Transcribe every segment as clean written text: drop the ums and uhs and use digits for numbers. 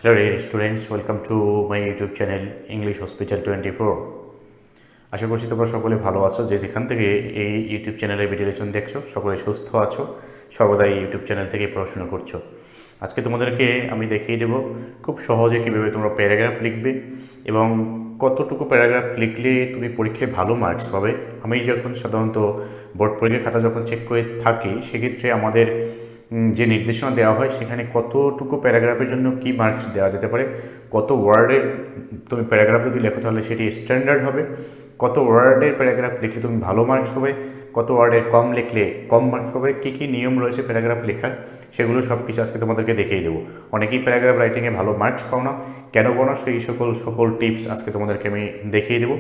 Hello dear students, welcome to my YouTube channel English Hospital 24। আশা করছি তোমরা সকলে ভালো আছো, যে যেখান থেকে এই ইউটিউব চ্যানেলের ভিডিও লেকচার দেখছো সকলে সুস্থ আছো, সর্বদা এই ইউটিউব চ্যানেল থেকে পড়াশোনা করছো। আজকে তোমাদেরকে আমি দেখিয়ে দেব খুব সহজে কীভাবে তোমরা প্যারাগ্রাফ লিখবে এবং কতটুকু প্যারাগ্রাফ লিখলে তুমি পরীক্ষায় ভালো মার্কস পাবে। আমি যখন সাধারণত বোর্ড পরীক্ষার খাতা যখন চেক করে থাকি, সেক্ষেত্রে আমাদের যে নির্দেশনা দেওয়া হয় সেখানে কতটুকু প্যারাগ্রাফের জন্য কি মার্কস দেওয়া যেতে পারে, কত ওয়ার্ডের তুমি প্যারাগ্রাফ যদি লেখো তাহলে সেটি স্ট্যান্ডার্ড হবে, কত ওয়ার্ডের প্যারাগ্রাফ লিখলে তুমি ভালো মার্কস পাবে, কত ওয়ার্ডের কম লিখলে কম মার্কস পাবে, কী কী নিয়ম রয়েছে প্যারাগ্রাফ লেখার, সেগুলো সব কিছু আজকে তোমাদেরকে দেখিয়ে দেবো। অনেকেই প্যারাগ্রাফ রাইটিংয়ে ভালো মার্কস পাও না, কেন পাও না সেই সকল টিপস আজকে তোমাদেরকে আমি দেখিয়ে দেবো।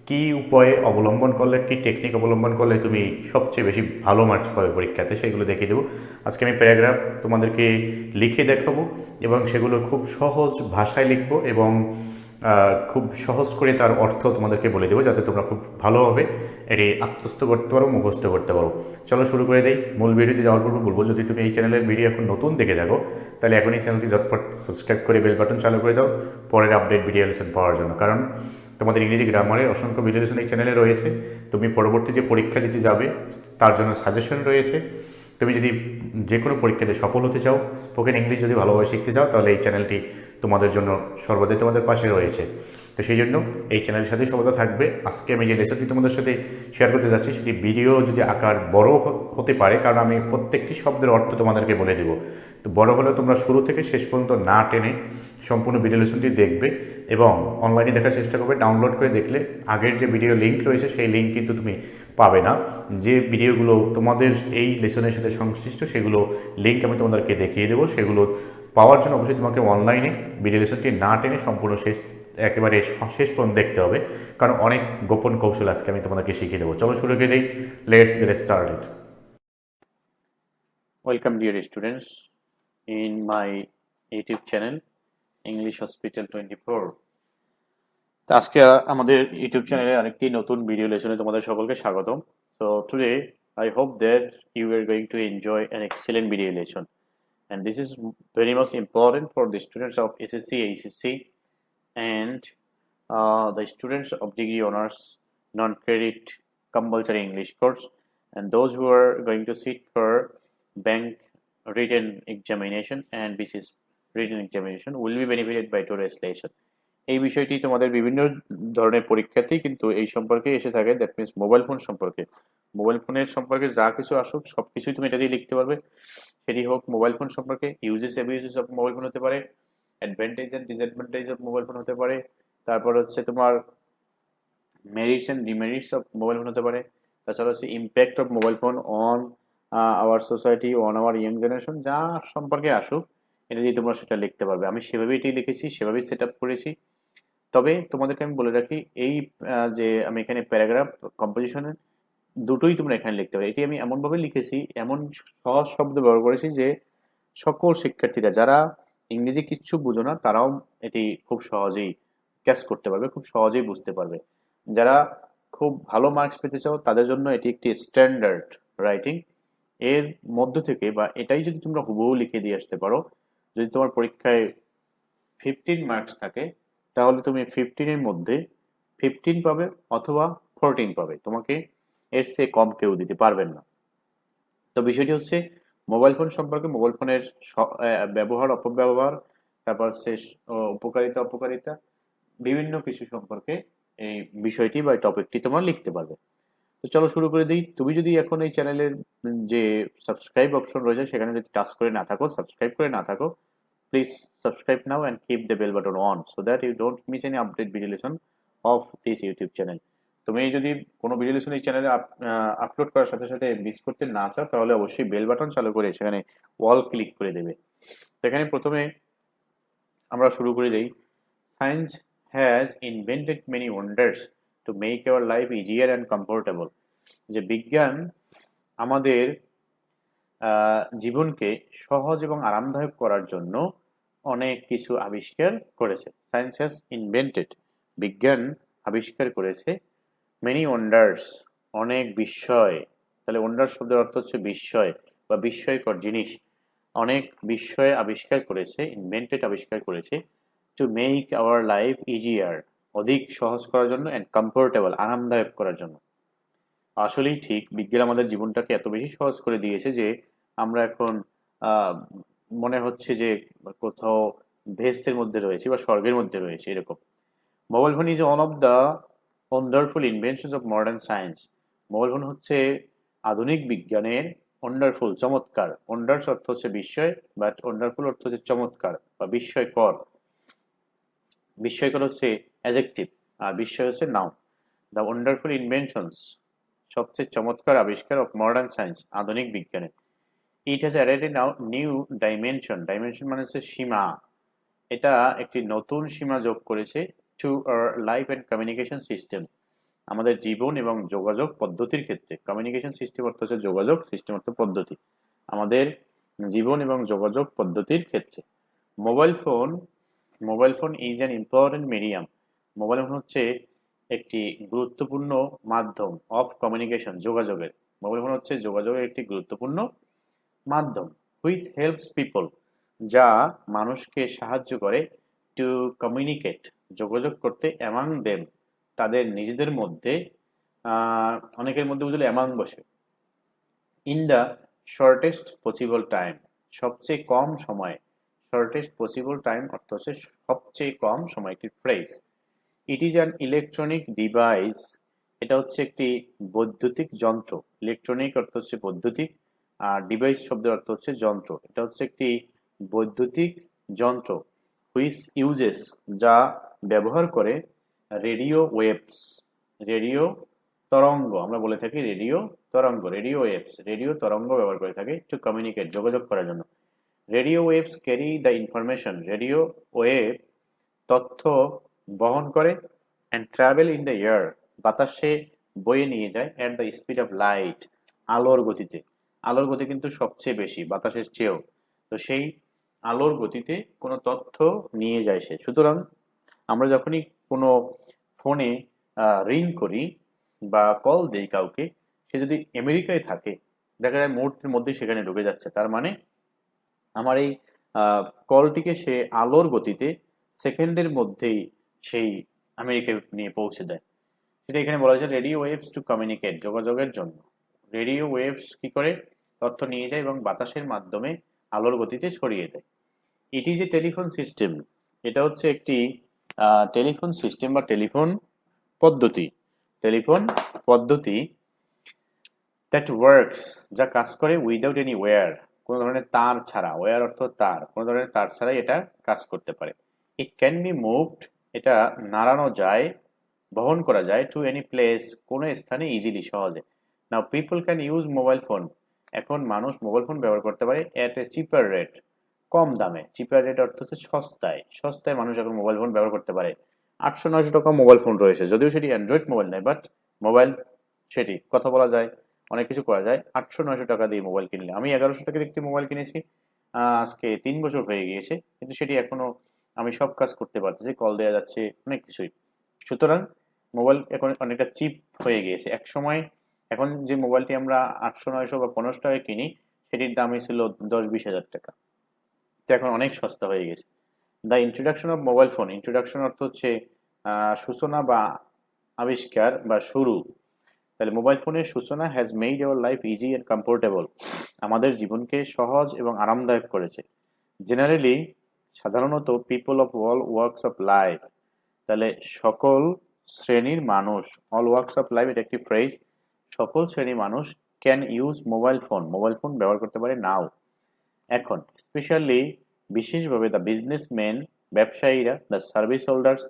কী উপায়ে অবলম্বন করলে, কী টেকনিক অবলম্বন করলে তুমি সবচেয়ে বেশি ভালো মার্কস পাবে পরীক্ষাতে, সেগুলো দেখিয়ে দেবো। আজকে আমি প্যারাগ্রাফ তোমাদেরকে লিখে দেখাবো এবং সেগুলো খুব সহজ ভাষায় লিখবো এবং খুব সহজ করে তার অর্থ তোমাদেরকে বলে দেবো, যাতে তোমরা খুব ভালোভাবে এটি আত্মস্থ করতে পারো, মুখস্থ করতে পারো। চলো শুরু করে দেই। মূল ভিডিওতে যাওয়ার পূর্বে বলবো, যদি তুমি এই চ্যানেলের ভিডিও এখন নতুন দেখে থাকো তাহলে এখন এই চ্যানেলটি ঝটপট সাবস্ক্রাইব করে বেল বাটন চালু করে দাও পরের আপডেট ভিডিও লেসন পাওয়ার জন্য। কারণ তোমাদের ইংরেজি গ্রামারের অসংখ্য ভিডিও লেসন এই চ্যানেলে রয়েছে। তুমি পরবর্তী যে পরীক্ষা দিতে যাবে তার জন্য সাজেশন রয়েছে। তুমি যদি যে কোনো পরীক্ষাতে সফল হতে চাও, স্পোকেন ইংলিশ যদি ভালোভাবে শিখতে চাও, তাহলে এই চ্যানেলটি তোমাদের জন্য সর্বদাই তোমাদের পাশে রয়েছে। তো সেই জন্য এই চ্যানেলের সাথে সর্বদা থাকবে। আজকে আমি যে লেসনটি তোমাদের সাথে শেয়ার করতে যাচ্ছি সেটি ভিডিও যদি আকার বড় হতে পারে, কারণ আমি প্রত্যেকটি শব্দের অর্থ তোমাদেরকে বলে দেবো। তো বড় হলে তোমরা শুরু থেকে শেষ পর্যন্ত না টেনে সম্পূর্ণ ভিডিও লেসনটি দেখবে এবং অনলাইনে দেখার চেষ্টা করবে। ডাউনলোড করে দেখলে আগের যে ভিডিও লিঙ্ক রয়েছে সেই লিঙ্ক কিন্তু তুমি পাবে না। যে ভিডিওগুলো তোমাদের এই লেসনের সাথে সংশ্লিষ্ট সেগুলো লিঙ্ক আমি তোমাদেরকে দেখিয়ে দেবো। সেগুলো পাওয়ার জন্য অবশ্যই তোমাকে অনলাইনে ভিডিও লেসনটি না টেনে সম্পূর্ণ একেবারে শেষ পর্যন্ত দেখতে হবে, কারণ অনেক গোপন কৌশল আজকে আমি তোমাদেরকে শিখিয়ে দেবো। চলো শুরু করে দিই। Let's get started. Welcome dear students in my YouTube channel English hospital 24। তো আজকে আমাদের ইউটিউব চ্যানেলে আরেকটি নতুন ভিডিও লেসনে তোমাদের সকলকে স্বাগতম। So today I hope that you are going to enjoy an excellent video lesson, and this is very much important for the students of SSC, ACC, and the students of degree honors non-credit compulsory English course, and those who are going to sit for bank written examination and BCS written examination will be benefited by today's lesson. এই বিষয়টি তোমাদের বিভিন্ন ধরনের পরীক্ষাতেই কিন্তু এই সম্পর্কে এসে থাকে, দ্যাট মিনস মোবাইল ফোন সম্পর্কে। মোবাইল ফোনের সম্পর্কে যা কিছু আসুক সব কিছুই তুমি এটা দিয়ে লিখতে পারবে। সেটি হোক মোবাইল ফোন সম্পর্কে, uses abuses of mobile phone হতে পারে, advantage and disadvantage of mobile phone হতে পারে, তারপর হচ্ছে তোমার merits and demerits of mobile phone হতে পারে, তাছাড়া হচ্ছে impact of mobile phone on our society, on our young generation, যা সম্পর্কে আসুক এটা দিয়ে তোমরা সেটা লিখতে পারবে। আমি সেভাবেই এটি লিখেছি, সেভাবেই সেট আপ করেছি। তবে তোমাদেরকে আমি বলে রাখি, এই যে আমি এখানে প্যারাগ্রাফ কম্পোজিশনের দুটোই তোমরা এখানে লিখতে পারো। এটি আমি এমনভাবে লিখেছি, এমন সহজ শব্দ ব্যবহার করেছি যে সকল শিক্ষার্থীরা যারা ইংরেজি কিচ্ছু বুঝো না তারাও এটি খুব সহজেই ক্যাচ করতে পারবে, খুব সহজেই বুঝতে পারবে। যারা খুব ভালো মার্কস পেতে চাও তাদের জন্য এটি একটি স্ট্যান্ডার্ড রাইটিং। এর মধ্য থেকে বা এটাই যদি তোমরা হুবহু লিখে দিয়ে আসতে পারো, যদি তোমার পরীক্ষায় 15 মার্কস থাকে তাহলে তুমি 15-এর মধ্যে 15 পাবে অথবা 14 পাবে, তোমাকে এর চেয়ে কম কেউ দিতে পারবেন না। তো বিষয়টি হচ্ছে মোবাইল ফোন সম্পর্কে, মোবাইল ফোনের ব্যবহার অপব্যবহার, তারপর শেষ উপকারিতা অপকারিতা, বিভিন্ন কিছু সম্পর্কে এই বিষয়টি বা টপিকটি তোমরা লিখতে পারবে। তো চলো শুরু করে দিই। তুমি যদি এখন এই চ্যানেলের যে সাবস্ক্রাইব অপশন রয়েছে সেখানে যদি টাচ করে না থাকো, সাবস্ক্রাইব করে না থাকো, please subscribe now and keep the bell button on so that you don't miss any update video lesson of this YouTube channel. তুমি যদি কোনো ভিডিও লেসন এই চ্যানেলে আপলোড করার সাথে সাথে মিস করতে না চাও তাহলে অবশ্যই বেল বাটন চালু করে সেখানে অল ক্লিক করে দেবে। তো এখানে প্রথমে আমরা শুরু করে দেই। Science has invented many wonders to make our life easier and comfortable. যে বিজ্ঞান আমাদের জীবনকে সহজ এবং আরামদায়ক করার জন্য অনেক কিছু আবিষ্কার করেছে। সায়েন্স হ্যাজ ইনভেন্টেড, বিজ্ঞান আবিষ্কার করেছে, মেনি ওয়ান্ডার্স, অনেক বিস্ময়। তাহলে ওয়ান্ডার শব্দের অর্থ হচ্ছে বিস্ময় বা বিস্ময়কর জিনিস। অনেক বিষয় আবিষ্কার করেছে, আবিষ্কার করেছে to make our life easier, অধিক সহজ করার জন্য, অ্যান্ড কমফোর্টেবল, আরামদায়ক করার জন্য। আসলেই ঠিক, বিজ্ঞান আমাদের জীবনটাকে এত বেশি সহজ করে দিয়েছে যে আমরা এখন আহ, মনে হচ্ছে যে কোথাও ভেস্তের মধ্যে রয়েছে বা স্বর্গের মধ্যে রয়েছে এরকম। Mobile phone is one of the wonderful inventions of modern science. Mobile phone হচ্ছে আধুনিক বিজ্ঞানের ওয়ান্ডারফুল, চমৎকার। ওয়ান্ডার্স অর্থ হচ্ছে বিস্ময়, বাট ওয়ান্ডারফুল অর্থ হচ্ছে চমৎকার বা বিস্ময়কর। বিস্ময়কর হচ্ছে অ্যাজেক্টিভ, আর বিস্ময় হচ্ছে নাউন। দ্য ওয়ান্ডারফুল ইনভেনশনস, সবচেয়ে চমৎকার আবিষ্কার অফ মডার্ন সায়েন্স, আধুনিক বিজ্ঞানে। It has added a new dimension, dimension মানে হচ্ছে সীমা। এটা একটি নতুন সীমা যোগ করেছে to our life and communication system, আমাদের জীবন এবং যোগাযোগ পদ্ধতির ক্ষেত্রে। কমিউনিকেশন সিস্টেম অর্থ হচ্ছে যোগাযোগ, সিস্টেম অর্থ পদ্ধতি, আমাদের জীবন এবং যোগাযোগ পদ্ধতির ক্ষেত্রে। Mobile phone, mobile phone is an important medium. Mobile phone হচ্ছে একটি গুরুত্বপূর্ণ মাধ্যম অফ কমিউনিকেশন, যোগাযোগের। মোবাইল ফোন হচ্ছে যোগাযোগের একটি গুরুত্বপূর্ণ মাধ্যম। হুইচ হেল্পস পিপল, যা মানুষকে সাহায্য করে, টু কমিউনিকেট, যোগাযোগ করতে, অ্যামাং দেম, তাদের নিজেদের মধ্যে। অনেকের মধ্যে বুঝলে অ্যামাং বসে। In the shortest possible time, সবচেয়ে কম সময়ে। শর্টেস্ট পসিবল টাইম অর্থ হচ্ছে সবচেয়ে কম সময়, একটি phrase. It is an electronic device, এটা হচ্ছে একটি বৈদ্যুতিক যন্ত্র। ইলেকট্রনিক অর্থ হচ্ছে বৈদ্যুতিক, আর ডিভাইস শব্দের অর্থ হচ্ছে যন্ত্র। এটা হচ্ছে একটি বৈদ্যুতিক যন্ত্র। হুইচ ইউজেস, যা ব্যবহার করে, রেডিও ওয়েভস, রেডিও তরঙ্গ, আমরা বলে থাকি রেডিও তরঙ্গ, রেডিও ওয়েভস, রেডিও তরঙ্গ ব্যবহার করে থাকে টু কমিউনিকেট, যোগাযোগ করার জন্য। Radio waves carry the information, radio wave তথ্য বহন করে, and travel in the air, বাতাসে বয়ে নিয়ে যায়, at the speed of light, আলোর গতিতে। আলোর গতি কিন্তু সবচেয়ে বেশি বাতাসের চেয়েও, তো সেই আলোর গতিতে কোনো তথ্য নিয়ে যায় সে। সুতরাং আমরা যখনই কোনো ফোনে রিং করি বা কল দেই কাউকে, সে যদি আমেরিকায় থাকে, দেখা যায় মুহূর্তের মধ্যেই সেখানে ঢুকে যাচ্ছে। তার মানে আমার এই কলটিকে সে আলোর গতিতে সেকেন্ডের মধ্যেই সেই আমেরিকায় নিয়ে পৌঁছে দেয়। সেটা এখানে বলা হয়েছে রেডিও ওয়েভস টু কমিউনিকেট, যোগাযোগের জন্য। রেডিও ওয়েভস কি করে, তথ্য নিয়ে যায় এবং বাতাসের মাধ্যমে আলোর গতিতে ছড়িয়ে দেয়। It is a telephone system, এটা হচ্ছে একটি টেলিফোন সিস্টেম বা টেলিফোন পদ্ধতি। টেলিফোন পদ্ধতি দ্যাট ওয়ার্কস, যা কাজ করে, উইদাউট এনি ওয়্যার, কোনো ধরনের তার ছাড়া। ওয়্যার অর্থ তার, কোনো ধরনের তার ছাড়াই এটা কাজ করতে পারে। ইট ক্যান বি মুভড, এটা নাড়ানো যায়, বহন করা যায়, টু এনি প্লেস, কোনো স্থানে, ইজিলি, সহজে। Now people can use mobile phone, এখন মানুষ মোবাইল ফোন ব্যবহার করতে পারে এট এ চিপার রেট, কম দামে। চিপার রেট অর্থ হচ্ছে সস্তায়, সস্তায় মানুষ এখন মোবাইল ফোন ব্যবহার করতে পারে। 800-900 টাকা মোবাইল ফোন রয়েছে, যদিও সেটি অ্যান্ড্রয়েড মোবাইল নয়, বাট মোবাইল, সেটি কথা বলা যায়, অনেক কিছু করা যায়। 800-900 টাকা দিয়ে মোবাইল কিনলে, আমি 1100 টাকার একটি মোবাইল কিনেছি, আজকে 3 বছর হয়ে গিয়েছে, কিন্তু সেটি এখনো আমি সব কাজ করতে পারতেছি, কল দেওয়া যাচ্ছে, অনেক কিছুই। সুতরাং মোবাইল এখন অনেকটা চিপ হয়ে গিয়েছে। এক সময় এখন যে মোবাইলটি আমরা 800-900 বা 1500 টাকায় কিনি, সেটির দামই ছিল 10-20 হাজার টাকা, তো এখন অনেক সস্তা হয়ে গেছে। The introduction of mobile phone, introduction অর্থ হচ্ছে সূচনা বা আবিষ্কার বা শুরু। তাহলে মোবাইল ফোনের সূচনা has made our life easy and comfortable, আমাদের জীবনকে সহজ এবং আরামদায়ক করেছে। জেনারেলি, সাধারণত, people of all works of life, তাহলে সকল শ্রেণীর মানুষ, অল ওয়ার্কস অফ লাইফ এটা একটি ফ্রেজ, সকল শ্রেণীর মানুষ can use mobile phone, mobile phone ব্যবহার করতে পারে নাও, এখন। স্পেশালি, বিশেষভাবে, দ্য বিজনেসম্যান, ব্যবসায়ীরা, দ্য সার্ভিস হোল্ডার্স,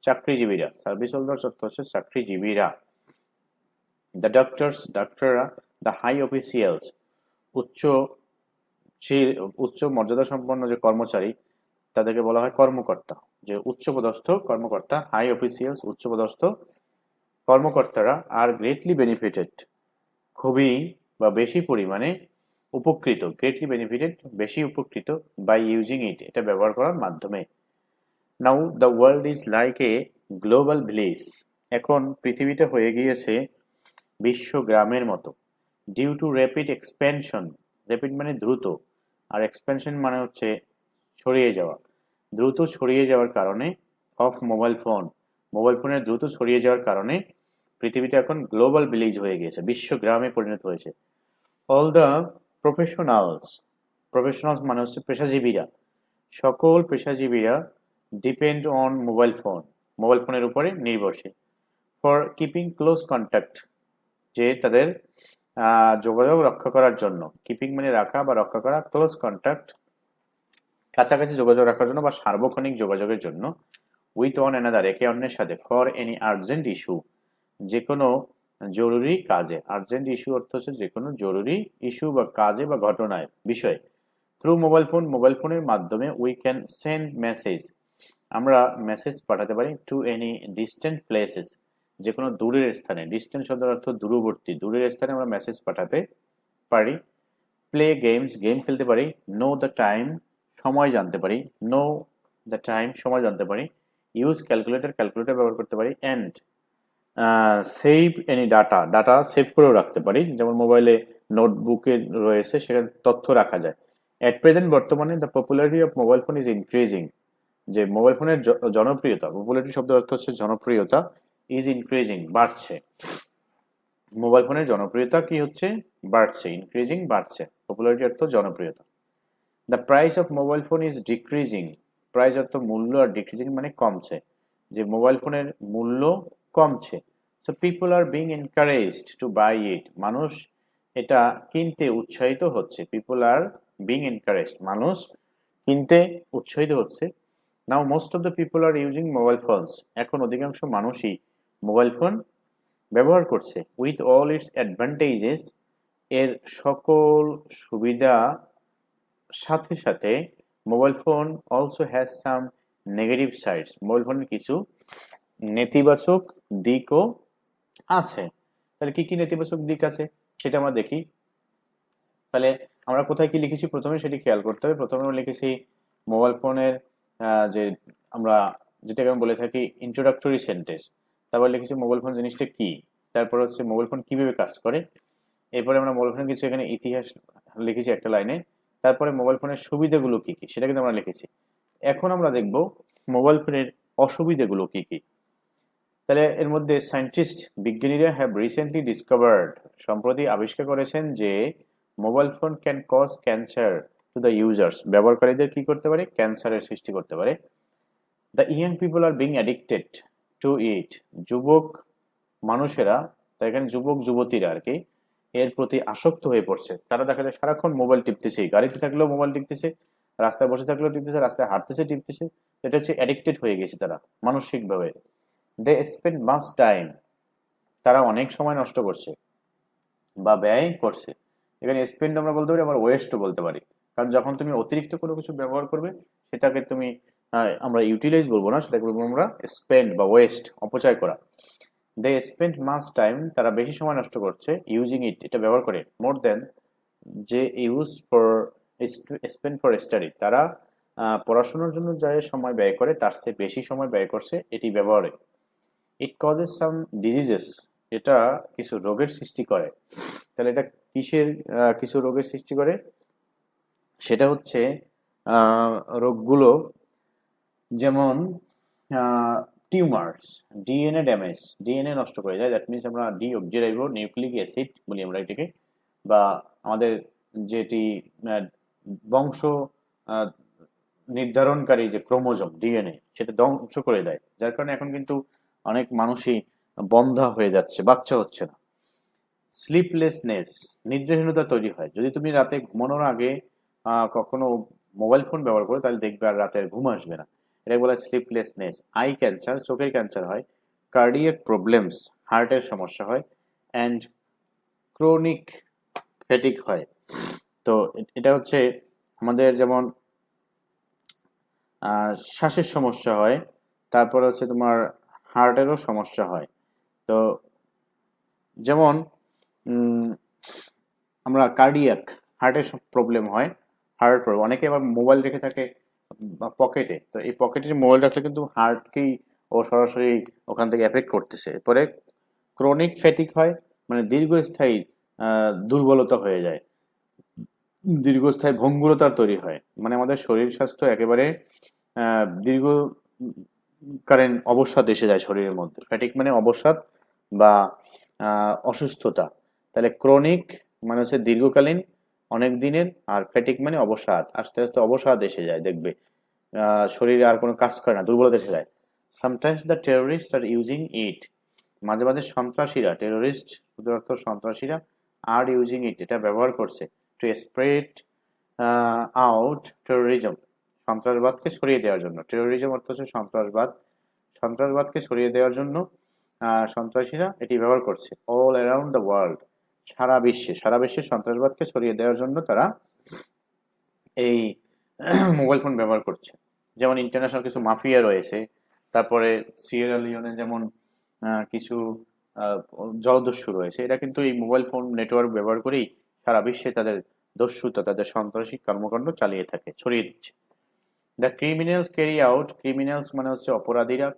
চাকরিজীবীরা। সার্ভিস হোল্ডার্স অর্থ হচ্ছে চাকরিজীবীরা। দ্য ডক্টরস, ডাক্তাররা। দ্য হাই অফিসিয়ালস, উচ্চ উচ্চ মর্যাদা সম্পন্ন যে কর্মচারী, তাদেরকে বলা হয় কর্মকর্তা, যে উচ্চপদস্থ কর্মকর্তা। হাই অফিসিয়ালস, উচ্চপদস্থ কর্মকর্তারা। আর গ্রেটলি বেনিফিটেড, খুবই বা বেশি পরিমাণে উপকৃত। গ্রেটলি বেনিফিটেড, বেশি উপকৃত, বাই ইউজিং ইট, এটা ব্যবহার করার মাধ্যমে। Now the world is like a global village, এখন পৃথিবীটা হয়ে গিয়েছে বিশ্ব গ্রামের মতো। Due to rapid expansion, rapid মানে দ্রুত, আর এক্সপেনশন মানে হচ্ছে ছড়িয়ে যাওয়া, দ্রুত ছড়িয়ে যাওয়ার কারণে অফ মোবাইল ফোনের দ্রুত ছড়িয়ে যাওয়ার কারণে পৃথিবীতে এখন গ্লোবাল ভিলেজ হয়ে গিয়েছে, বিশ্ব গ্রামে পরিণত হয়েছে। অল দ্য প্রফেশনালস মানে হচ্ছে পেশাজীবীরা, সকল পেশাজীবীরা ডিপেন্ড অন মোবাইল ফোনের উপরে নির্ভরশীল ফর কিপিং ক্লোজ কন্ট্যাক্ট, যে তাদের যোগাযোগ রক্ষা করার জন্য, কিপিং মানে রাখা বা রক্ষা করা, ক্লোজ কন্ট্যাক্ট কাছাকাছি যোগাযোগ রাখার জন্য বা সার্বক্ষণিক যোগাযোগের জন্য, উইথ ওয়ান অ্যানাদার একে অন্যের সাথে, ফর এনি আর্জেন্ট ইস্যু যে কোনো জরুরি কাজে, আর্জেন্ট ইস্যু অর্থ হচ্ছে যে কোনো জরুরি ইস্যু বা কাজে বা ঘটনায় বিষয়ে, থ্রু মোবাইল ফোনের মাধ্যমে উই ক্যান সেন্ড মেসেজ, আমরা মেসেজ পাঠাতে পারি, টু এনি ডিস্টেন্ট প্লেসেস যে কোনো দূরের স্থানে, ডিস্টেন্স শব্দের অর্থ দূরবর্তী, দূরের স্থানে আমরা মেসেজ পাঠাতে পারি, প্লে গেম খেলতে পারি, নো দ্য টাইম সময় জানতে পারি, সময় জানতে পারি, ইউজ ক্যালকুলেটর ব্যবহার করতে পারি, and save any data save করেও রাখতে পারি, যেমন মোবাইলে নোটবুকে রয়েছে সেখানে তথ্য রাখা যায়। অ্যাট প্রেজেন্ট বর্তমানে the popularity of mobile phone is increasing, যে মোবাইল ফোনের জনপ্রিয়তা, পপুলারিটি শব্দের অর্থ হচ্ছে জনপ্রিয়তা, ইজ ইনক্রিজিং বাড়ছে, মোবাইল ফোনের জনপ্রিয়তা কি হচ্ছে বাড়ছে, ইনক্রিজিং বাড়ছে, পপুলারিটি অর্থ জনপ্রিয়তা। The price of mobile phone is decreasing, price অর্থ মূল্য আর ডিক্রিজিং মানে কমছে, যে মোবাইল ফোনের মূল্য কমছে। So people are being encouraged to buy it, মানুষ এটা কিনতে উৎসাহিত হচ্ছে, পিপল আর বিং এনকারেজড মানুষ কিনতে উৎসাহিত হচ্ছে। Now most of the people are using mobile phones, এখন অধিকাংশ মানুষই মোবাইল ফোন ব্যবহার করছে, উইথ অল ইটস অ্যাডভান্টেজেস এর সকল সুবিধা সাথে সাথে, mobile phone also has some negative sides, mobile ফোনের কিছু নেতিবাচক দিকও আছে। তাহলে কি কি নেতিবাচক দিক আছে সেটা আমরা দেখি। তাহলে আমরা কোথায় কি লিখেছি প্রথমে সেটি খেয়াল করতে হবে। প্রথমে আমরা লিখেছি মোবাইল ফোনের যে আমরা যেটাকে আমি বলে থাকি ইন্ট্রোডাক্টরি সেন্টেন্স, তারপর লিখেছি মোবাইল ফোন জিনিসটা কি, তারপর হচ্ছে মোবাইল ফোন কিভাবে কাজ করে, এরপরে আমরা মোবাইল ফোনের কিছু এখানে ইতিহাস লিখেছি একটা লাইনে, তারপরে মোবাইল ফোনের সুবিধাগুলো কি কি সেটা কিন্তু আমরা লিখেছি। এখন আমরা দেখব মোবাইল ফোনের অসুবিধাগুলো কি কি। তাহলে এর মধ্যে বিজ্ঞানীরা হ্যাভ রিসেন্টলি ডিসকভার্ড, সম্প্রতি আবিষ্কার করেছেন যে mobile phone can cause cancer to the users, ব্যবহারকারীদের কি করতে পারে, ক্যান্সারের সৃষ্টি করতে পারে। The young people are being addicted to it, যুবক মানুষেরা, তাই এখানে যুবক যুবতীরা আর কি এর প্রতি আসক্ত হয়ে পড়ছে, তারা দেখা যায় সারাক্ষণ মোবাইল টিপতেছে, গাড়িতে থাকলেও মোবাইল টিপতেছে, রাস্তায় বসে থাকলেও টিপতেছে, রাস্তায় হাঁটতেছে টিপতেছে, এটা হচ্ছে অ্যাডিক্টেড হয়ে গেছে তারা মানসিকভাবে। দে স্পেন্ড মাচ টাইম, তারা অনেক সময় নষ্ট করছে বা ব্যয় করছে। এখানে স্পেন্ড আমরা বলতে পারি, আবার ওয়েস্টও বলতে পারি, কারণ যখন তুমি অতিরিক্ত কোনো কিছু ব্যবহার করবে সেটাকে তুমি আমরা ইউটিলাইজ বলবো না, সেটাকে বলবো আমরা স্পেন্ড বা ওয়েস্ট, অপচয় করা। দে স্পেন্ড মাচ টাইম, তারা বেশি সময় নষ্ট করছে, ইউজিং ইট এটা ব্যবহার করে, মোর দেন যে use for spend for study, তারা পড়াশোনার জন্য যা সময় ব্যয় করে তার চেয়ে বেশি সময় ব্যয় করছে এটি ব্যবহারে। ইট কজেস সাম ডিজিজেস, এটা কিছু রোগের সৃষ্টি করে। তাহলে এটা কিসের কিছু রোগের সৃষ্টি করে, সেটা হচ্ছে রোগগুলো যেমন টিউমার্স, ডিএনএ ড্যামেজ, ডিএনএ নষ্ট করে যায়, দ্যাট মিনস আমরা ডিঅক্সিরাইবো নিউক্লিক অ্যাসিড বলি আমরা এটাকে, বা আমাদের যেটি বংশ নির্ধারণকারী যে ক্রোমোজোম ডিএনএ সেটা ধ্বংস করে দেয়, যার কারণে এখন কিন্তু অনেক মানুষই বন্ধ্যা হয়ে যাচ্ছে, বাচ্চা হচ্ছে না। স্লিপলেসনেস, নিদ্রাহীনতা তৈরি হয়, যদি তুমি রাতে ঘুমানোর আগে কখনো মোবাইল ফোন ব্যবহার করো তাহলে দেখবে আর রাতে ঘুম আসবে না, এটা বলা হয় স্লিপলেসনেস। আই ক্যান্সার, চোখের ক্যান্সার হয়। কার্ডিয়াক প্রবলেমস, হার্টের সমস্যা হয়। অ্যান্ড ক্রনিক ফ্যাটিক হয়। তো এটা হচ্ছে আমাদের যেমন শ্বাসের সমস্যা হয়, তারপর হচ্ছে তোমার হার্টেরও সমস্যা হয়। তো যেমন আমরা কার্ডিয়াক, হার্টের প্রবলেম হয়, হার্ট প্রবলেম, অনেকে আবার মোবাইল রেখে থাকে পকেটে, তো এই পকেটে মোবাইল রাখলে কিন্তু হার্টকেই ও সরাসরি ওখান থেকে এফেক্ট করতেছে। এরপরে ক্রনিক ফ্যাটিক হয়, মানে দীর্ঘস্থায়ী দুর্বলতা হয়ে যায়। দীর্ঘস্থায়ী ভঙ্গুরতার তৈরি হয়, মানে আমাদের শরীর স্বাস্থ্য একেবারে দীর্ঘকালীন অবসাদ এসে যায় শরীরের মধ্যে। ফ্যাটিক মানে অবসাদ বা অসুস্থতা। তাহলে ক্রনিক মানে হচ্ছে দীর্ঘকালীন, অনেক দিনের, আর ফ্যাটিক মানে অবসাদ, আস্তে আস্তে অবসাদ এসে যায়, দেখবে শরীরে আর কোনো কাজ করে না, দুর্বলতা এসে যায়। Sometimes the terrorist are using it, মাঝে মাঝে সন্ত্রাসীরা, টেরোরিস্ট অর্থ সন্ত্রাসীরা, আর ইউজিং ইট এটা ব্যবহার করছে, টু স্প্রেড আউট টেরোরিজম, সন্ত্রাসবাদকে ছড়িয়ে দেওয়ার জন্য। টেরোরিজম অর্থ হচ্ছে সন্ত্রাসবাদ, সন্ত্রাসবাদকে ছড়িয়ে দেওয়ার জন্য সন্ত্রাসীরা এটি ব্যবহার করছে। অল অ্যারাউন্ড দ্য ওয়ার্ল্ড, সারা বিশ্বে সন্ত্রাসবাদকে ছড়িয়ে দেওয়ার জন্য তারা এই মোবাইল ফোন ব্যবহার করছে। যেমন ইন্টারন্যাশনাল কিছু মাফিয়া রয়েছে, তারপরে সিয়েরা লিওনে যেমন কিছু জলদস্যু রয়েছে, এরা কিন্তু এই মোবাইল ফোন নেটওয়ার্ক ব্যবহার করেই সারা বিশ্বে তাদের দস্যুতা, তাদের সন্ত্রাসী কর্মকাণ্ড চালিয়ে থাকে, ছড়িয়ে দিচ্ছে। The criminals carry out, criminals মানে হচ্ছে অপরাধীরা,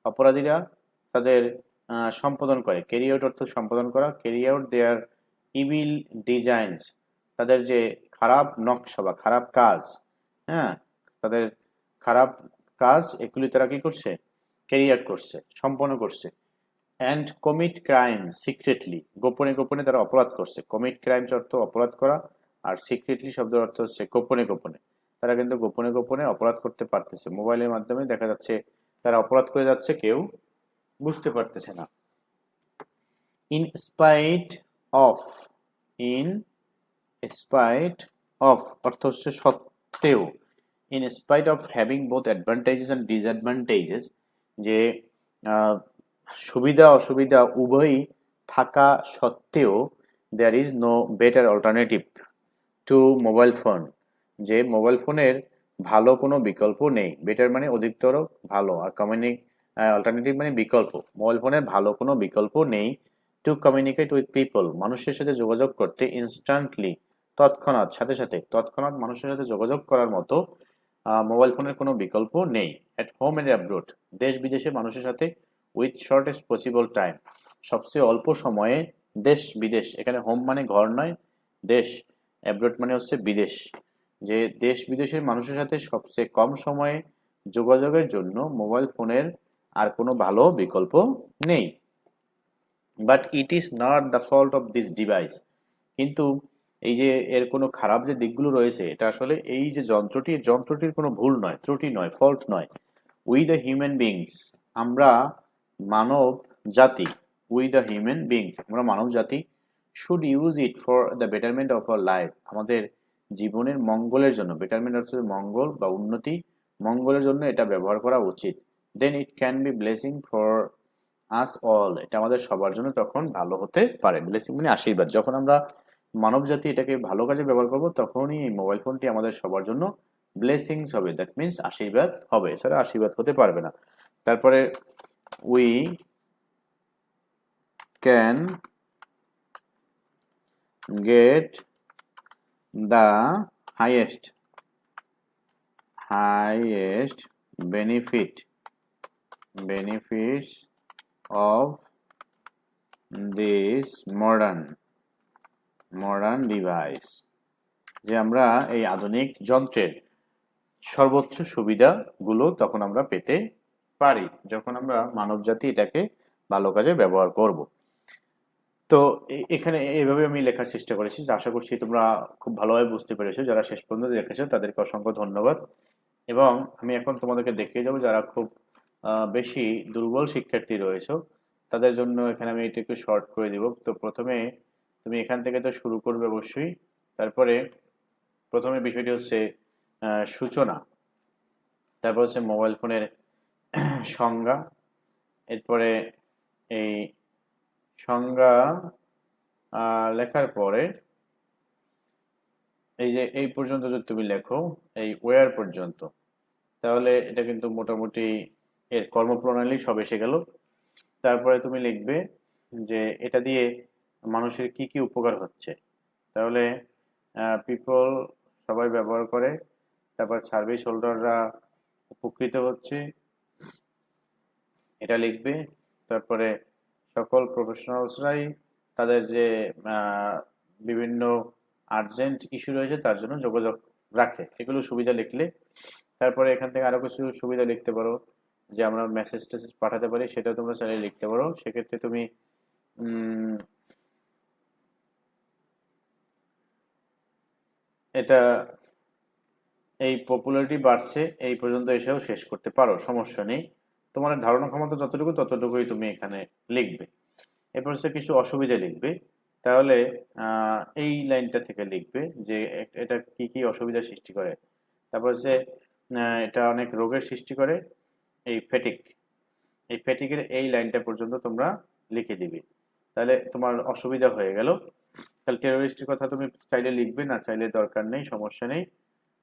অপরাধীরা তাদের সম্পাদন করে, ক্যারি আউট অর্থ সম্পাদন করা, carry out their evil designs, তাদের যে খারাপ নকশা বা খারাপ কাজ, হ্যাঁ, তাদের খারাপ কাজ এগুলি তারা কি করছে, ক্যারি আউট করছে, সম্পন্ন করছে। অ্যান্ড কমিট ক্রাইম সিক্রেটলি, গোপনে গোপনে তারা অপরাধ করছে। কমিট ক্রাইমস অর্থ অপরাধ করা, আর সিক্রেটলি শব্দের অর্থ হচ্ছে গোপনে গোপনে। তারা কিন্তু গোপনে গোপনে অপরাধ করতে পারতেছে, মোবাইলের মাধ্যমে দেখা যাচ্ছে তারা অপরাধ করে যাচ্ছে, কেউ বুঝতে পারতেছে না। In spite of, in spite of অর্থ হচ্ছে সত্ত্বেও, in spite of having both advantages and disadvantages, যে সুবিধা অসুবিধা উভয়ই থাকা সত্ত্বেও, there is no better alternative to mobile phone, যে মোবাইল ফোনের ভালো কোনো বিকল্প নেই। বেটার মানে অধিকতর ভালো, আর অল্টারনেটিভ মানে বিকল্প। মোবাইল ফোনের ভালো কোনো বিকল্প নেই। টু কমিউনিকেট উইথ পিপল, মানুষের সাথে যোগাযোগ করতে, ইনস্ট্যান্টলি তৎক্ষণাৎ, সাথে সাথে, তৎক্ষণাৎ মানুষের সাথে যোগাযোগ করার মতো মোবাইল ফোনের কোনো বিকল্প নেই। অ্যাট হোম অ্যান্ড অ্যাব্রোড, দেশ বিদেশে মানুষের সাথে, উইথ শর্টেস্ট পসিবল টাইম, সবচেয়ে অল্প সময়ে, দেশ বিদেশ, এখানে হোম মানে ঘর নয়, দেশ, অ্যাব্রোড মানে হচ্ছে বিদেশ, যে দেশ বিদেশের মানুষের সাথে সবচেয়ে কম সময়ে যোগাযোগের জন্য মোবাইল ফোনের আর কোনো ভালো বিকল্প নেই। But it is not the fault of this device, কিন্তু এই যে এর কোনো খারাপ যে দিকগুলো রয়েছে, এটা আসলে এই যে যন্ত্রটির কোনো ভুল নয়, ত্রুটি নয়, ফল্ট নয়। উই দ্য হিউম্যান বিংস, আমরা মানব জাতি, উই দ্য হিউম্যান বিংস, আমরা মানব জাতি, should use it for the betterment of our life, আমাদের জীবনের মঙ্গলের জন্য, বেটারমেন্ট অর্থ মঙ্গল বা উন্নতি, মঙ্গলের জন্য এটা ব্যবহার করা উচিত। Then it can be blessing for us all, এটা আমাদের সবার জন্য তখন ভালো হতে পারে। ব্লেসিং মানে আশীর্বাদ, যখন আমরা মানব জাতি এটাকে ভালো কাজে ব্যবহার করব, তখনই এই মোবাইল ফোনটি আমাদের সবার জন্য ব্লেসিংস হবে, দ্যাট মিনস আশীর্বাদ হবে, এছাড়া আশীর্বাদ হতে পারবে না। তারপরে we can get the highest benefits of this modern device, যে আমরা এই আধুনিক যন্ত্রের সর্বোচ্চ সুবিধাগুলো তখন আমরা পেতে পারি, যখন আমরা মানবজাতি এটাকে ভালো কাজে ব্যবহার করব। তো এখানে এইভাবে আমি লেখার চেষ্টা করেছি, আশা করছি তোমরা খুব ভালোভাবে বুঝতে পেরেছো। যারা শেষ পর্যন্ত দেখেছো তাদেরকে অসংখ্য ধন্যবাদ। এবং আমি এখন তোমাদেরকে দেখিয়ে যাবো যারা খুব বেশি দুর্বল শিক্ষার্থী রয়েছে তাদের জন্য এখানে আমি এটা একটু শর্ট করে দিব। তো প্রথমে তুমি এখান থেকে তো শুরু করবে অবশ্যই। তারপরে প্রথমে বিষয়টি হচ্ছে সূচনা, তারপর হচ্ছে মোবাইল ফোনের সংজ্ঞা, এরপরে এই সংজ্ঞা লেখার পরে এই যে এই পর্যন্ত যদি তুমি লেখো, এই ওয়্যার পর্যন্ত, তাহলে এটা কিন্তু মোটামুটি এর কর্মপ্রণালী সব এসে গেল। তারপরে তুমি লিখবে যে এটা দিয়ে মানুষের কি কি উপকার হচ্ছে, তাহলে পিপল সবাই ব্যবহার করে, তারপর সার্ভিস হোল্ডাররা উপকৃত হচ্ছে, এটা লিখবে। তারপরে সকল প্রফেশনালসরাই তাদের যে বিভিন্ন আর্জেন্ট ইস্যু রয়েছে তার জন্য যোগাযোগ রাখে, এগুলো সুবিধা লিখলে। তারপরে এখান থেকে আরো কিছু সুবিধা লিখতে পারো, যে আমরা মেসেজ টেসেজ পাঠাতে পারি, সেটা তোমরা চাইলে লিখতে পারো। সেক্ষেত্রে তুমি এটা এই পপুলারিটি বাড়ছে এই পর্যন্ত এসেও শেষ করতে পারো, সমস্যা নেই। তোমার ধারণা ক্ষমতা যতটুকু ততটুকুই তুমি এখানে লিখবে। এরপর হচ্ছে কিছু অসুবিধা লিখবে। তাহলে এই লাইনটা থেকে লিখবে যে এটা কি কি অসুবিধা সৃষ্টি করে। তারপর হচ্ছে এটা অনেক রোগের সৃষ্টি করে, এই ফ্যাটিকের এই লাইনটা পর্যন্ত তোমরা লিখে দিবে, তাহলে তোমার অসুবিধা হয়ে গেল। তাহলে টেরোরিস্টের কথা তুমি চাইলে লিখবে, না চাইলে দরকার নেই, সমস্যা নেই।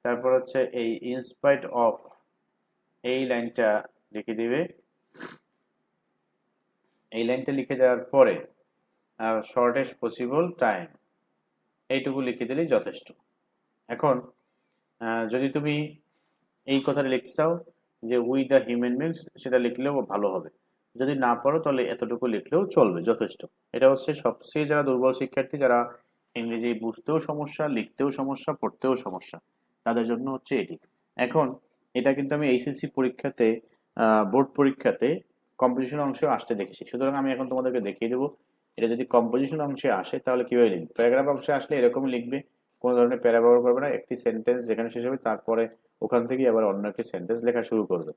তারপর হচ্ছে এই ইনস্পাইট অফ এই লাইনটা লিখে দিবে। এই লাইনটা লিখে দেওয়ার পরে শর্টেস্ট পসিবল টাইম এইটুকু লিখে দিলেই যথেষ্ট। এখন যদি তুমি এই কথাটা লিখতে চাও যে উই দ্য হিউম্যান বিংস, সেটা লিখলেও ভালো হবে। যদি না পারো তাহলে এতটুকু লিখলেও চলবে, যথেষ্ট। এটা হচ্ছে সবচেয়ে যারা দুর্বল শিক্ষার্থী, যারা ইংরেজি বুঝতেও সমস্যা, লিখতেও সমস্যা, পড়তেও সমস্যা, তাদের জন্য হচ্ছে এটি। এখন এটা কিন্তু আমি এইচএসসি পরীক্ষাতে, বোর্ড পরীক্ষাতে কম্পোজিশন অংশে আসতে দেখেছি, সুতরাং আমি এখন তোমাদেরকে দেখিয়ে দেবো এটা যদি কম্পোজিশন অংশে আসে তাহলে কিভাবে লিখবে। প্যারাগ্রাফ অংশে আসলে এরকম লিখবে, কোনো ধরনের প্যারা ব্যবহার করবে না, একটি সেন্টেন্স যেখানে শেষ হবে তারপরে ওখান থেকেই আবার অন্য একটি সেন্টেন্স লেখা শুরু করবে,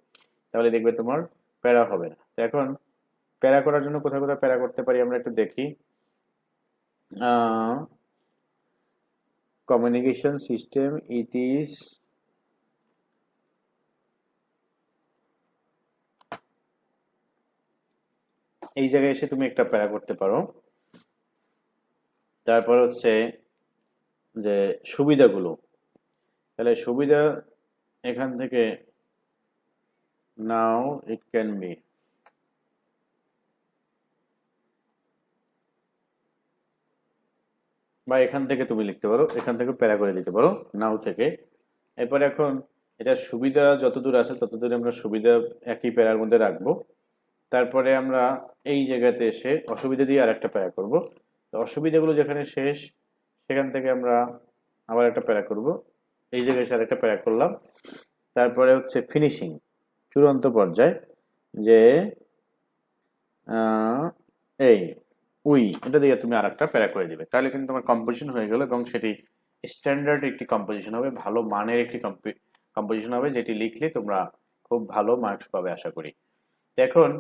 তাহলে দেখবে তোমার প্যারা হবে না। তো এখন প্যারা করার জন্য কোথায় কোথায় প্যারা করতে পারি আমরা একটু দেখি। কমিউনিকেশন সিস্টেম ইট ইজ এই জায়গায় এসে তুমি একটা প্যারা করতে পারো। তারপর হচ্ছে যে সুবিধাগুলো, তাহলে সুবিধা এখান থেকে নাও ইট ক্যান বি, বা এখান থেকে তুমি লিখতে পারো, এখান থেকে প্যারা করে দিতে পারো নাও থেকে। এরপর এখন এটা সুবিধা যতদূর আছে ততদূর আমরা সুবিধা একই প্যারার মধ্যে রাখবো। তারপরে আমরা এই জায়গাতে এসে অসুবিধা দিয়ে আরেকটা প্যারা করব। তো অসুবিধাগুলো যেখানে শেষ সেখান থেকে আমরা আবার একটা প্যারা করব, এই জায়গায় এসে আরেকটা প্যারা করলাম। তারপরে হচ্ছে ফিনিশিং, চূড়ান্ত পর্যায়, যে এই উই, এটা দিয়ে তুমি আরেকটা প্যারা করে দিবে, তাহলে কিন্তু তোমার কম্পোজিশন হয়ে গেল, এবং সেটি স্ট্যান্ডার্ড একটি কম্পোজিশন হবে, ভালো মানের একটি কম্পোজিশন হবে, যেটি লিখলে তোমরা খুব ভালো মার্কস পাবে আশা করি। এখন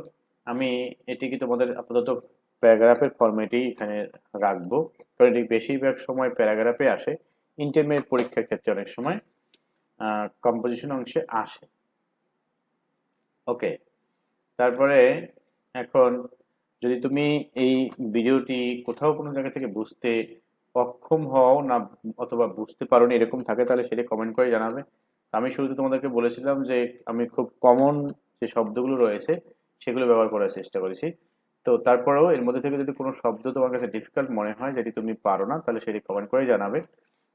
আমি এটিকে তোমাদের আপাতত প্যারাগ্রাফের ফরম্যাটেই এখানে রাখবো, কারণ এটি বেশিরভাগ সময় প্যারাগ্রাফে আসে, ইন্টারমিডিয়েট পরীক্ষার ক্ষেত্রে অনেক সময় কম্পোজিশন অংশে আসে। ওকে, তারপরে এখন যদি তুমি এই ভিডিওটি কোথাও কোনো জায়গা থেকে বুঝতে অক্ষম হও না, অথবা বুঝতে পারো না এরকম থাকে, তাহলে সেটা কমেন্ট করে জানাবে। আমি শুরুতে তোমাদেরকে বলেছিলাম যে আমি খুব কমন যে শব্দগুলো রয়েছে সেগুলো ব্যবহার করার চেষ্টা করেছি। তো তারপরেও এর মধ্যে থেকে যদি কোনো শব্দ তোমার কাছে ডিফিকাল্ট মনে হয়, যেটি তুমি পারো না, তাহলে সেটি কমেন্ট করে জানাবে।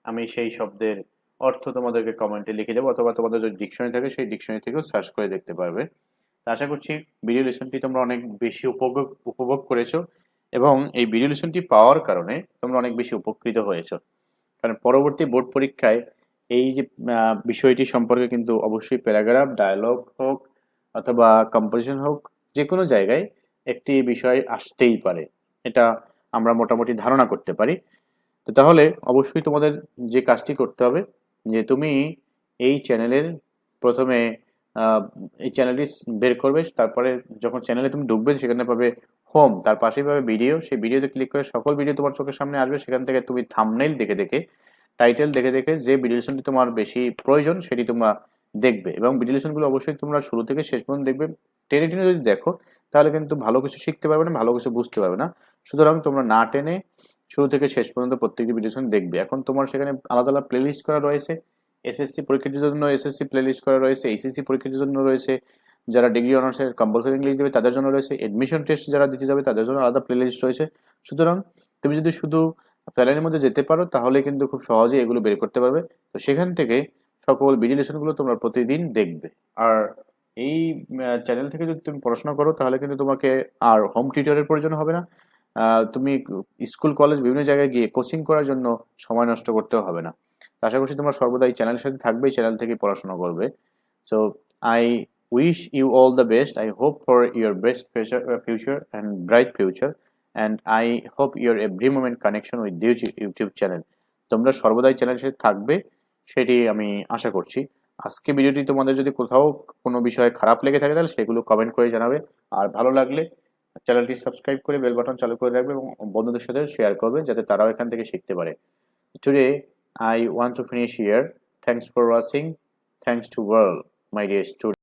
আমি সেই শব্দের অর্থ তোমাদেরকে কমেন্টে লিখে দেবো, অথবা তোমাদের যদি ডিকশনারি থাকে সেই ডিকশনারি থেকেও সার্চ করে দেখতে পারবে। আশা করছি ভিডিও লেসনটি তোমরা অনেক বেশি উপভোগ করেছো, এবং এই ভিডিও লেসনটি পাওয়ার কারণে তোমরা অনেক বেশি উপকৃত হয়েছো। কারণ পরবর্তী বোর্ড পরীক্ষায় এই যে বিষয়টি সম্পর্কে কিন্তু অবশ্যই প্যারাগ্রাফ, ডায়ালগ হোক অথবা কম্পোজিশন হোক, যে কোনো জায়গায় একটি বিষয় আসতেই পারে, এটা আমরা মোটামুটি ধারণা করতে পারি। তো তাহলে অবশ্যই তোমাদের যে কাজটি করতে হবে, যে তুমি এই চ্যানেলের প্রথমে এই চ্যানেলটি বের করবে, তারপরে যখন চ্যানেলে তুমি ঢুকবে সেখানে পাবে হোম, তার পাশেই পাবে ভিডিও, সেই ভিডিওতে ক্লিক করে সকল ভিডিও তোমার চোখের সামনে আসবে। সেখান থেকে তুমি থাম্বনেইল দেখে দেখে, টাইটেল দেখে দেখে যে ভিডিও লেসনটি তোমার বেশি প্রয়োজন সেটি তোমরা দেখবে, এবং ভিডিও লেসনগুলো অবশ্যই তোমরা শুরু থেকে শেষ পর্যন্ত দেখবে। টেনে টেনে যদি দেখো তাহলে কিন্তু ভালো কিছু শিখতে পারবে না, ভালো কিছু বুঝতে পারবে না। সুতরাং তোমরা না টেনে শুরু থেকে শেষ পর্যন্ত প্রত্যেকটি ভিডিও দেখবে। এখন তোমার সেখানে আলাদা আলাদা প্লেলিস্ট করা রয়েছে, এসএসসি পরীক্ষার্থীর জন্য এসএসসি প্লেলিস্ট করা রয়েছে, এইচএসসি পরীক্ষার্থীর জন্য রয়েছে, যারা ডিগ্রি অনার্সের কম্পালসরি ইংলিশ দেবে তাদের জন্য রয়েছে, এডমিশন টেস্ট যারা দিতে যাবে তাদের জন্য আলাদা প্লেলিস্ট রয়েছে। সুতরাং তুমি যদি শুধু প্ল্যানের মধ্যে যেতে পারো তাহলে কিন্তু খুব সহজেই এগুলো বের করতে পারবে। তো সেখান থেকে সকল ভিডিও লেসনগুলো তোমরা প্রতিদিন দেখবে। আর এই চ্যানেল থেকে যদি তুমি পড়াশোনা করো তাহলে কিন্তু তোমাকে আর হোম টিউটরের প্রয়োজন হবে না, তুমি স্কুল কলেজ বিভিন্ন জায়গায় গিয়ে কোচিং করার জন্য সময় নষ্ট করতেও হবে না। তো আশা করছি তোমরা সর্বদা এই চ্যানেলের সাথে থাকবে, এই চ্যানেল থেকে পড়াশোনা করবে। So I wish you all the best. I hope for your best future and bright future, and I hope your every moment connection with this YouTube channel. তোমরা সর্বদাই চ্যানেলের সাথে থাকবে, সেটি আমি আশা করছি। আজকে ভিডিওটি তোমাদের যদি কোথাও কোনো বিষয়ে খারাপ লেগে থাকে তাহলে সেগুলো কমেন্ট করে জানাবে, আর ভালো লাগলে চ্যানেলটি সাবস্ক্রাইব করে বেল বাটন চালু করে রাখবে এবং বন্ধুদের সাথে শেয়ার করবে যাতে তারাও এখান থেকে শিখতে পারে। Today I want to finish here. Thanks for watching. Thanks to world, my dear students.